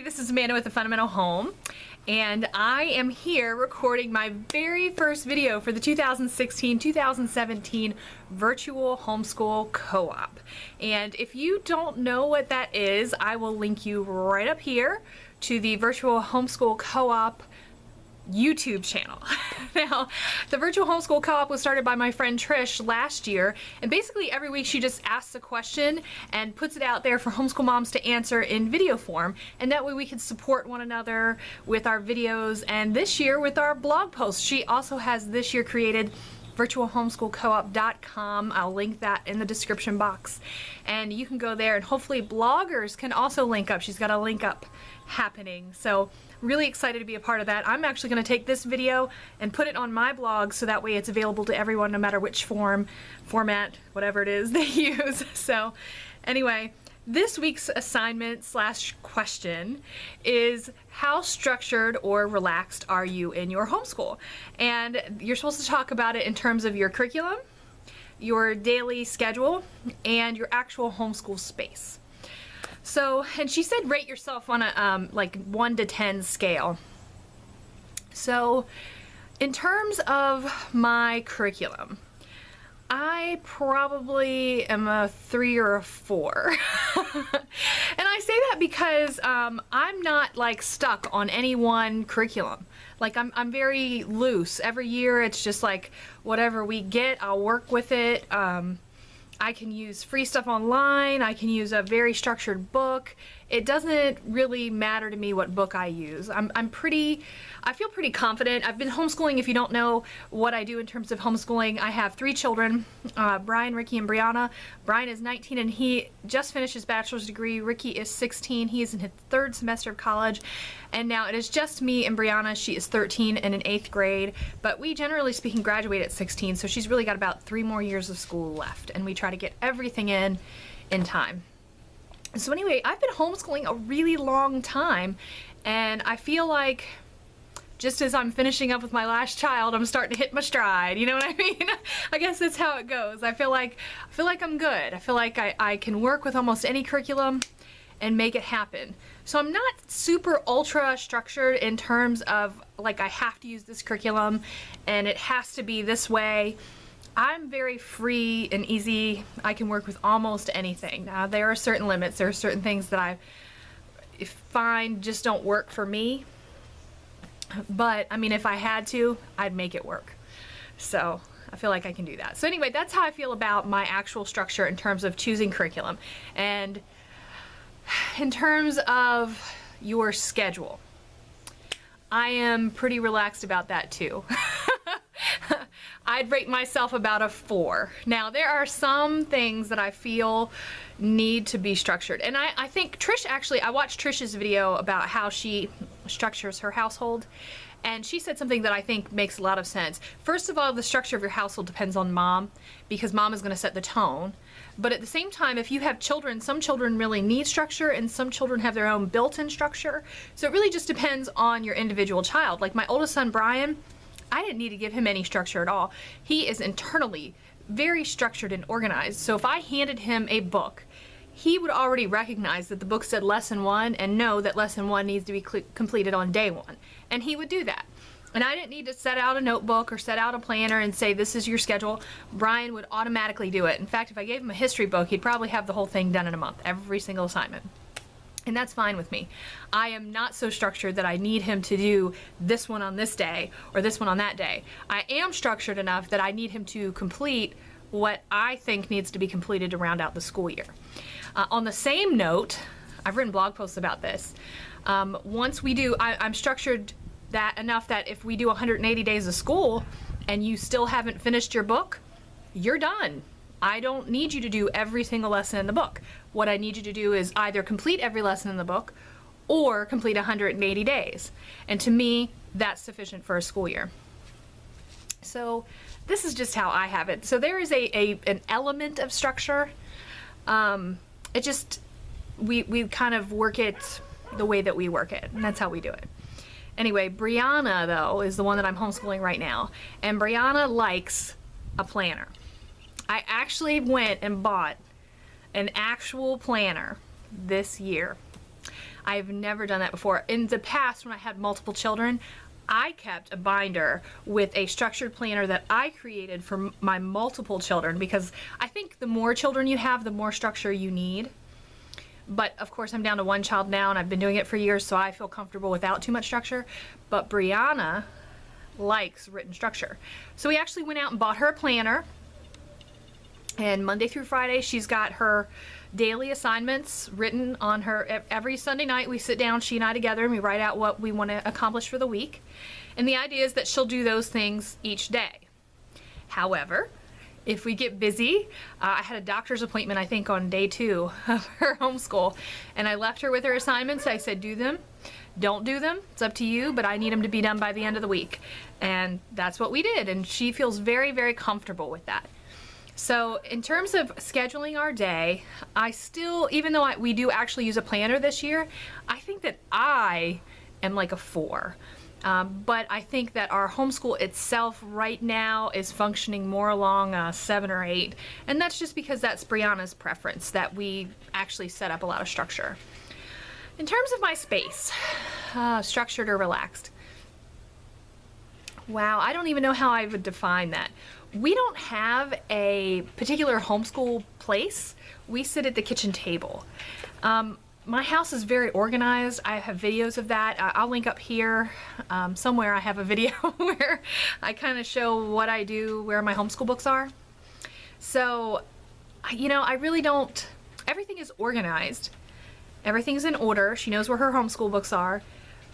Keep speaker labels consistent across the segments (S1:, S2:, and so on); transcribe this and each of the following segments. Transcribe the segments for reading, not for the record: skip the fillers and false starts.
S1: this is Amanda with The Fundamental Home, and I am here recording my very first video for the 2016-2017 Virtual Homeschool Co-op. And if you don't know what that is, I will link you right up here to the Virtual Homeschool Co-op YouTube channel. Now, the Virtual Homeschool Co-op was started by my friend Trish last year, and basically every week she just asks a question and puts it out there for homeschool moms to answer in video form, and that way we can support one another with our videos and this year with our blog posts. She also has this year created virtualhomeschoolcoop.com. I'll link that in the description box, and you can go there, and hopefully bloggers can also link up. She's got a link up happening, so really excited to be a part of that. I'm actually going to take this video and put it on my blog so that way it's available to everyone no matter which format, whatever it is they use. So anyway, this week's assignment slash question is, how structured or relaxed are you in your homeschool? And you're supposed to talk about it in terms of your curriculum, your daily schedule, and your actual homeschool space. So, and she said rate yourself on a like 1 to 10 scale. So in terms of my curriculum, I probably am a 3 or a 4. And I say that because I'm not like stuck on any one curriculum. Like I'm very loose. Every year it's just like whatever we get, I'll work with it. I can use free stuff online, I can use a very structured book. It doesn't really matter to me what book I use. I feel pretty confident. I've been homeschooling. If you don't know what I do in terms of homeschooling, I have 3 children, Brian, Ricky, and Brianna. Brian is 19 and he just finished his bachelor's degree. Ricky is 16, he is in his 3rd semester of college. And now it is just me and Brianna. She is 13 and in 8th grade, but we generally speaking graduate at 16, so she's really got about 3 more years of school left, and we try to get everything in time. So anyway, I've been homeschooling a really long time, and I feel like just as I'm finishing up with my last child, I'm starting to hit my stride. You know what I mean? I guess that's how it goes. I feel like I'm good. I feel like I can work with almost any curriculum and make it happen. So I'm not super ultra structured in terms of like I have to use this curriculum and it has to be this way. I'm very free and easy. I can work with almost anything. Now there are certain limits. There are certain things that I find just don't work for me. But I mean, if I had to, I'd make it work. So I feel like I can do that. So anyway, that's how I feel about my actual structure in terms of choosing curriculum. And in terms of your schedule, I am pretty relaxed about that too. I'd rate myself about a 4. Now there are some things that I feel need to be structured, and I think Trish, actually I watched Trish's video about how she structures her household, and she said something that I think makes a lot of sense. First of all, the structure of your household depends on mom, because mom is going to set the tone. But at the same time, if you have children, some children really need structure and some children have their own built-in structure. So it really just depends on your individual child. Like my oldest son, Brian, I didn't need to give him any structure at all. He is internally very structured and organized. So if I handed him a book, he would already recognize that the book said lesson 1 and know that lesson 1 needs to be completed on day 1. And he would do that. And I didn't need to set out a notebook or set out a planner and say, this is your schedule. Brian would automatically do it. In fact, if I gave him a history book, he'd probably have the whole thing done in a month, every single assignment. And that's fine with me. I am not so structured that I need him to do this one on this day or this one on that day. I am structured enough that I need him to complete what I think needs to be completed to round out the school year. On the same note, I've written blog posts about this. Once we do, I'm structured that enough that if we do 180 days of school and you still haven't finished your book, you're done. I don't need you to do every single lesson in the book. What I need you to do is either complete every lesson in the book or complete 180 days. And to me, that's sufficient for a school year. So this is just how I have it. So there is an element of structure. It just, we kind of work it the way that we work it, and that's how we do it. Anyway, Brianna though is the one that I'm homeschooling right now, and Brianna likes a planner. I actually went and bought an actual planner this year. I've never done that before. In the past, when I had multiple children, I kept a binder with a structured planner that I created for my multiple children, because I think the more children you have, the more structure you need. But of course, I'm down to one child now, and I've been doing it for years, so I feel comfortable without too much structure. But Brianna likes written structure. So we actually went out and bought her a planner. And Monday through Friday, she's got her daily assignments written on her. Every Sunday night, we sit down, she and I together, and we write out what we want to accomplish for the week. And the idea is that she'll do those things each day. However, if we get busy, I had a doctor's appointment, I think, on day 2 of her homeschool, and I left her with her assignments. I said, do them, don't do them, it's up to you, but I need them to be done by the end of the week. And that's what we did, and she feels very, very comfortable with that. So in terms of scheduling our day, I still, even though we do actually use a planner this year, I think that I am like a 4. But I think that our homeschool itself right now is functioning more along a 7 or 8. And that's just because that's Brianna's preference, that we actually set up a lot of structure. In terms of my space, structured or relaxed. Wow, I don't even know how I would define that. We don't have a particular homeschool place. We sit at the kitchen table. My house is very organized. I have videos of that. I'll link up here. Somewhere I have a video where I kind of show what I do, where my homeschool books are. So, you know, I really don't, everything is organized. Everything's in order. She knows where her homeschool books are.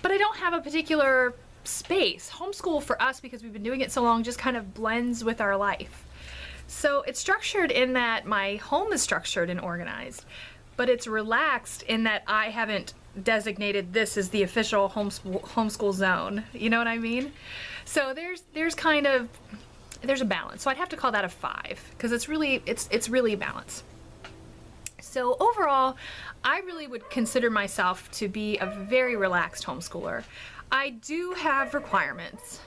S1: But I don't have a particular space. Homeschool for us, because we've been doing it so long, just kind of blends with our life. So it's structured in that my home is structured and organized, but it's relaxed in that I haven't designated this as the official homeschool zone. You know what I mean? So there's a balance. So I'd have to call that a 5, because it's really a balance. So overall, I really would consider myself to be a very relaxed homeschooler. I do have requirements.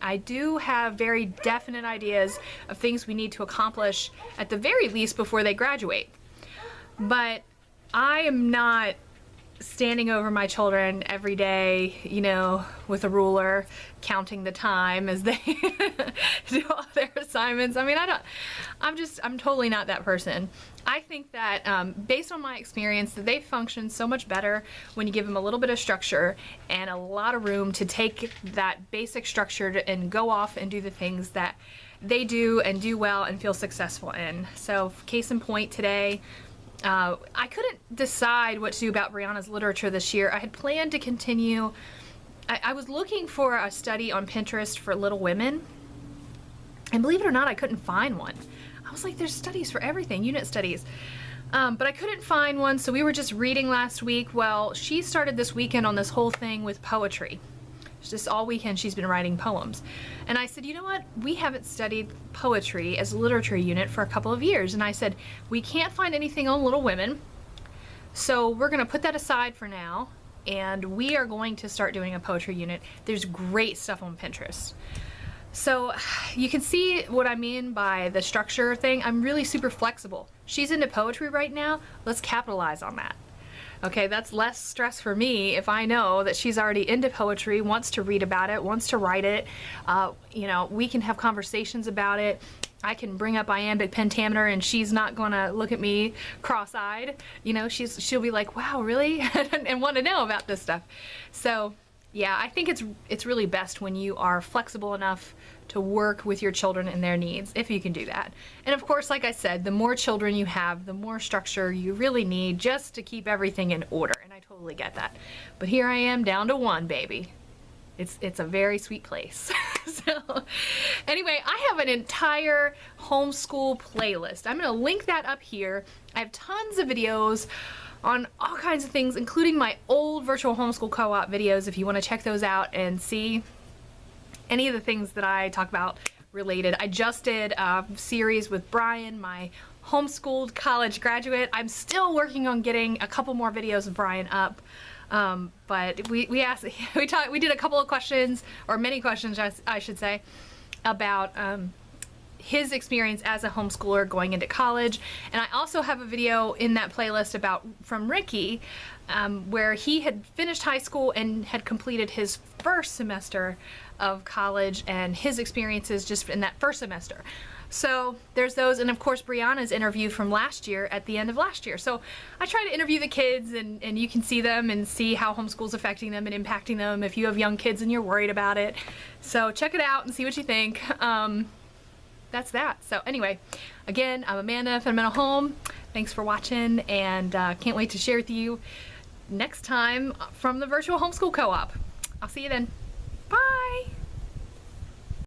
S1: I do have very definite ideas of things we need to accomplish at the very least before they graduate. But I am not standing over my children every day, you know, with a ruler, counting the time as they do all their assignments. I mean, I'm totally not that person. I think that based on my experience, that they function so much better when you give them a little bit of structure and a lot of room to take that basic structure and go off and do the things that they do and do well and feel successful in. So case in point today, I couldn't decide what to do about Brianna's literature this year. I had planned to continue. I was looking for a study on Pinterest for Little Women, and believe it or not, I couldn't find one. I was like, there's studies for everything, unit studies. But I couldn't find one, so we were just reading last week. Well, she started this weekend on this whole thing with poetry. Just all weekend she's been writing poems. And I said, you know what? We haven't studied poetry as a literature unit for a couple of years. And I said, we can't find anything on Little Women, so we're going to put that aside for now, and we are going to start doing a poetry unit. There's great stuff on Pinterest. So you can see what I mean by the structure thing. I'm really super flexible. She's into poetry right now. Let's capitalize on that. Okay, that's less stress for me if I know that she's already into poetry, wants to read about it, wants to write it. You know, we can have conversations about it. I can bring up iambic pentameter and she's not gonna look at me cross-eyed. You know, she'll be like, wow, really? and want to know about this stuff. So yeah, I think it's really best when you are flexible enough to work with your children and their needs, if you can do that. And of course, like I said, the more children you have, the more structure you really need just to keep everything in order, and I totally get that. But here I am down to 1, baby. It's a very sweet place. So anyway, I have an entire homeschool playlist. I'm gonna link that up here. I have tons of videos on all kinds of things, including my old Virtual Homeschool Co-op videos, if you want to check those out and see any of the things that I talk about related. I just did a series with Brian, my homeschooled college graduate. I'm still working on getting a couple more videos of Brian up. But we did a couple of questions, or many questions I should say, about his experience as a homeschooler going into college. And I also have a video in that playlist from Ricky, where he had finished high school and had completed his first semester of college and his experiences just in that first semester. So there's those, and of course Brianna's interview from last year at the end of last year. So I try to interview the kids, and you can see them and see how homeschool's affecting them and impacting them if you have young kids and you're worried about it. So check it out and see what you think. That's that. So anyway, again, I'm Amanda, Fundamental Home. Thanks for watching, and can't wait to share with you next time from the Virtual Homeschool Co-op. I'll see you then. Bye!